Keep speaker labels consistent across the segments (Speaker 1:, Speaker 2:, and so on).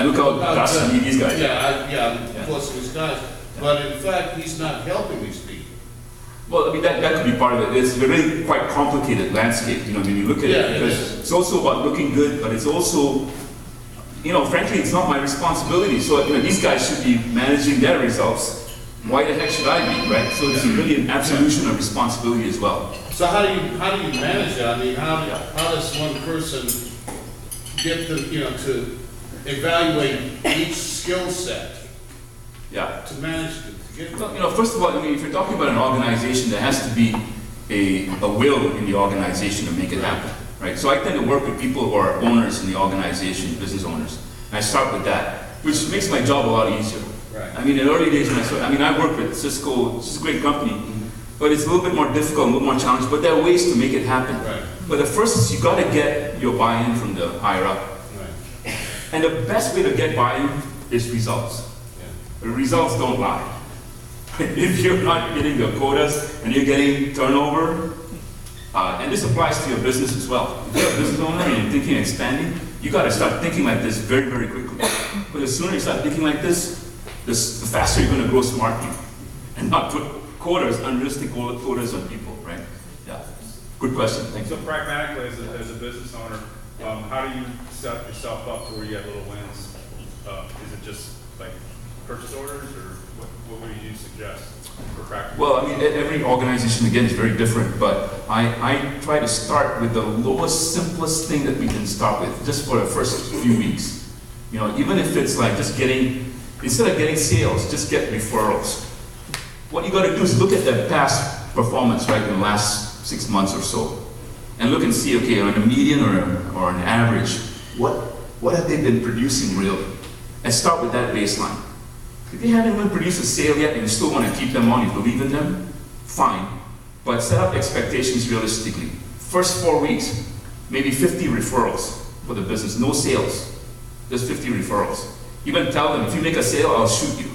Speaker 1: And look how Gus and these guys.
Speaker 2: Of course, these guys. But in fact, he's not helping these people.
Speaker 1: Well, I mean, that could be part of it. It's a really quite complicated landscape, you know, when you look at it, because it's also about looking good, but it's also, you know, frankly, it's not my responsibility. So, you know, these guys should be managing their results. Why the heck should I be, right? So it's really an absolution of responsibility as well.
Speaker 2: So how do you manage that? I mean, how does one person get the, you know, to evaluate each skill set?
Speaker 1: Yeah.
Speaker 2: To manage to get.
Speaker 1: Well, you know, first of all, I mean, if you're talking about an organization, there has to be a will in the organization to make it happen, right? So I tend to work with people who are owners in the organization, business owners. And I start with that, which makes my job a lot easier.
Speaker 2: Right.
Speaker 1: I mean, in the early days when I started, I mean, I worked with Cisco, it's a great company, but it's a little bit more difficult, a little more challenging, but there are ways to make it happen.
Speaker 2: Right.
Speaker 1: But the first is you got to get your buy-in from the higher up.
Speaker 2: Right.
Speaker 1: And the best way to get buy-in is results. The results don't lie. If you're not getting your quotas and you're getting turnover, and this applies to your business as well. If you're a business owner and you're thinking of expanding, you got to start thinking like this very, very quickly. But the sooner you start thinking like this, the faster you're going to grow smartly and not put quotas, unrealistic quotas on people, right? Yeah. Good question. Thank you.
Speaker 3: So pragmatically, as a business owner, how do you set yourself up to where you get little wins? Is it just like purchase orders, or what would you suggest for practice?
Speaker 1: Well, I mean, every organization, again, is very different, but I try to start with the lowest, simplest thing that we can start with, just for the first few weeks. You know, even if it's like just getting, instead of getting sales, just get referrals. What you got to do is look at their past performance, right, in the last 6 months or so, and look and see, okay, on a median or an average, what have they been producing really? And start with that baseline. If you haven't even produced a sale yet and you still want to keep them on, you believe in them, fine. But set up expectations realistically. First 4 weeks, maybe 50 referrals for the business, no sales, just 50 referrals. Even tell them, if you make a sale, I'll shoot you.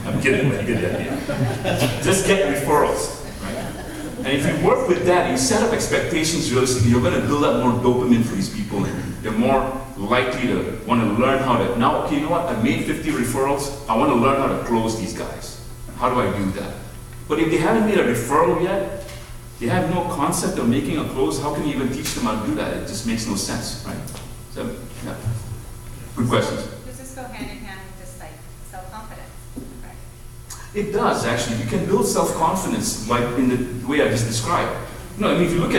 Speaker 1: I'm kidding, but you get the idea. Just get referrals, right? And if you work with that and you set up expectations realistically, you're going to build up more dopamine for these people, and they're more likely to want to learn how to, now, okay, you know what, I made 50 referrals, I want to learn how to close these guys. How do I do that? But if they haven't made a referral yet, they have no concept of making a close, how can you even teach them how to do that? It just makes no sense, right? So, yeah. Good questions.
Speaker 4: Does this go hand in hand with just like self-confidence, right?
Speaker 1: It does, actually. You can build self-confidence like in the way I just described. You know, I mean, if you look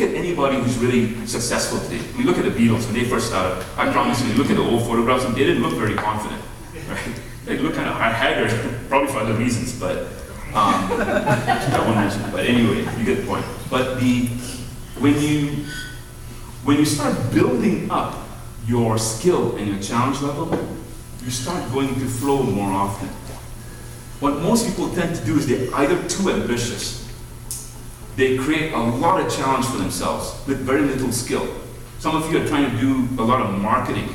Speaker 1: at anybody who's really successful today. I mean, look at the Beatles when they first started. I promise you, look at the old photographs, and they didn't look very confident, right? They look kind of haggard, probably for other reasons, but I won't mention it. But anyway, you get the point. But when you start building up your skill and your challenge level, you start going to flow more often. What most people tend to do is they're either too ambitious. They create a lot of challenge for themselves with very little skill. Some of you are trying to do a lot of marketing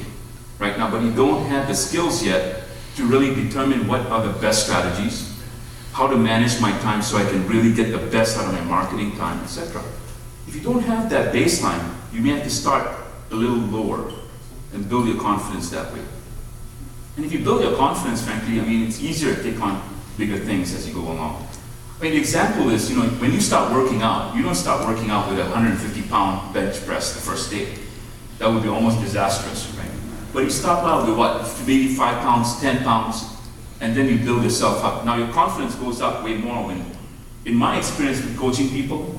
Speaker 1: right now, but you don't have the skills yet to really determine what are the best strategies, how to manage my time so I can really get the best out of my marketing time, etc. If you don't have that baseline, you may have to start a little lower and build your confidence that way. And if you build your confidence, frankly, I mean, it's easier to take on bigger things as you go along. I mean, the example is, you know, when you start working out, you don't start working out with a 150-pound bench press the first day. That would be almost disastrous, right? But you start out with what, maybe 5 pounds, 10 pounds, and then you build yourself up. Now your confidence goes up way more when, in my experience with coaching people,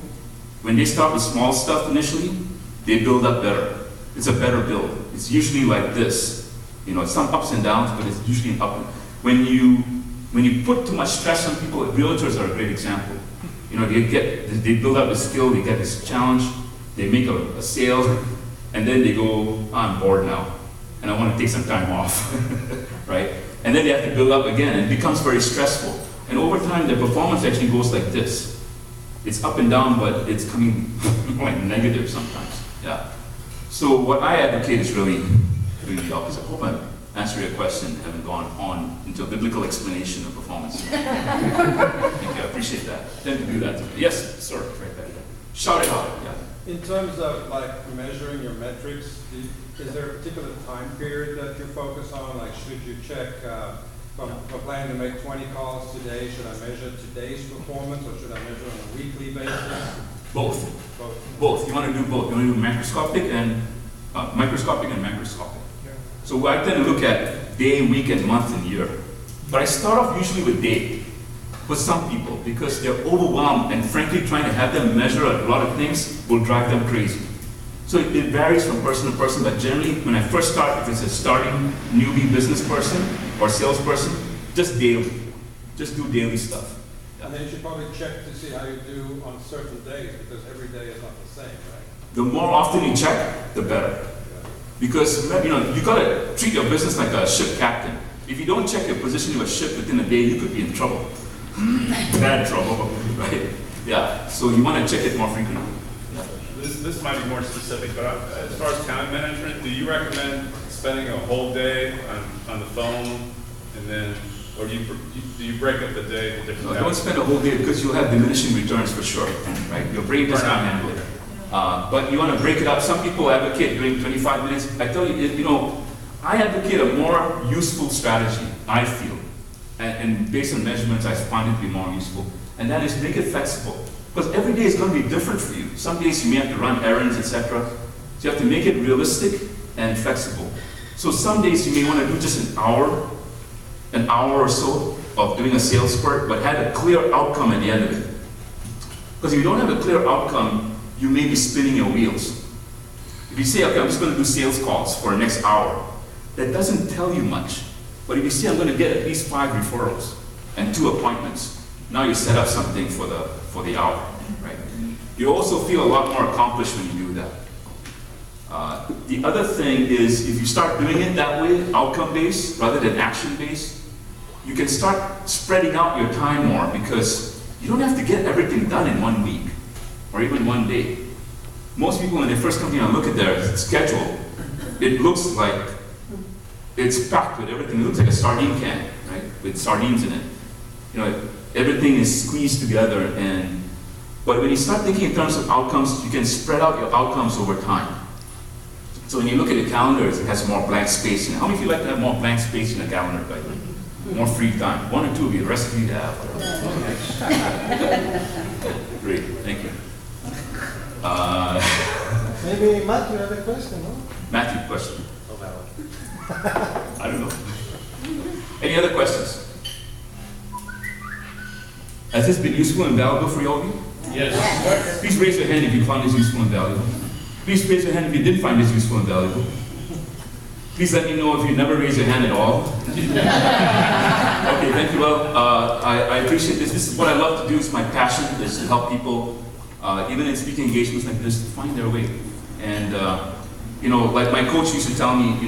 Speaker 1: when they start with small stuff initially, they build up better. It's a better build. It's usually like this. You know, some ups and downs, but it's usually an up. When you put too much stress on people, realtors are a great example. You know, they build up a skill, they get this challenge, they make a sale, and then they go, I'm bored now, and I want to take some time off, right? And then they have to build up again, and it becomes very stressful. And over time, their performance actually goes like this. It's up and down, but it's coming like negative sometimes, yeah. So what I advocate is really the opposite. I hope I'm answering your question and haven't gone on into a biblical explanation of performance. Thank you, I appreciate that. I tend to do that. Yes, sir, right back there. Shout it out, yeah.
Speaker 5: In terms of like measuring your metrics, Is there a particular time period that you focus on? Like, should you check, if I'm planning to make 20 calls today, should I measure today's performance, or should I measure on a weekly basis?
Speaker 1: Both.
Speaker 5: Both.
Speaker 1: Both. You want to do both. You want to do microscopic and macroscopic. So I tend to look at day, week, and month, and year. But I start off usually with day for some people because they're overwhelmed, and frankly, trying to have them measure a lot of things will drive them crazy. So it varies from person to person, but generally, when I first start, if it's a starting newbie business person or salesperson, just daily. Just do daily stuff.
Speaker 5: And then you should probably check to see how you do on certain days, because every day is not the same, right?
Speaker 1: The more often you check, the better. Because you gotta treat your business like a ship captain. If you don't check your position of a ship within a day, you could be in trouble. Bad trouble, right? Yeah. So you want to check it more frequently. Yeah.
Speaker 3: This might be more specific, but as far as time management, do you recommend spending a whole day on the phone, and then, or do you break up the day into different
Speaker 1: No, don't spend a whole day because you'll have diminishing returns for sure, right? Your brain does not handle it. But you want to break it up. Some people advocate doing 25 minutes. I tell you, I advocate a more useful strategy, I feel. And based on measurements, I find it to be more useful. And that is make it flexible. Because every day is going to be different for you. Some days you may have to run errands, etc. So you have to make it realistic and flexible. So some days you may want to do just an hour or so of doing a sales spurt, but have a clear outcome at the end of it. Because if you don't have a clear outcome, you may be spinning your wheels. If you say, okay, I'm just going to do sales calls for the next hour, that doesn't tell you much. But if you say, I'm going to get at least 5 referrals and 2 appointments, now you set up something for the hour, right? You also feel a lot more accomplished when you do that. The other thing is, if you start doing it that way, outcome-based rather than action-based, you can start spreading out your time more because you don't have to get everything done in 1 week or even 1 day. Most people, when they first come here and look at their schedule, it looks like it's packed with everything. It looks like a sardine can, right? With sardines in it. Everything is squeezed together. But when you start thinking in terms of outcomes, you can spread out your outcomes over time. So when you look at the calendars, it has more blank space in it. How many of you like to have more blank space in a calendar, by the way? More free time. 1 or 2 of you, the rest of you have. Great, thank you.
Speaker 6: Maybe Matthew had a question, no?
Speaker 1: Matthew, question. I don't know. Any other questions? Has this been useful and valuable for all of you?
Speaker 2: Yes.
Speaker 1: Please raise your hand if you found this useful and valuable. Please raise your hand if you didn't find this useful and valuable. Please let me know if you never raise your hand at all. Okay, thank you. Well, I appreciate this. This is what I love to do. It's my passion, is to help people, even in speaking engagements like this, to find their way. And, like my coach used to tell me,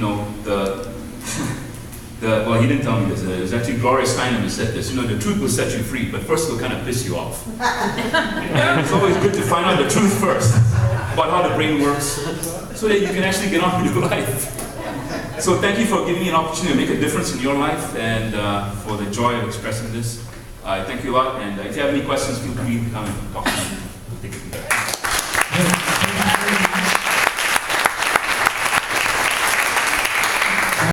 Speaker 1: well, he didn't tell me this. It was actually Gloria Steinem who said this. The truth will set you free, but first it'll kind of piss you off. And it's always good to find out the truth first about how the brain works, so that you can actually get on with your life. So thank you for giving me an opportunity to make a difference in your life, and for the joy of expressing this. Thank you a lot, and if you have any questions, feel free to come and talk to me. Take it from there.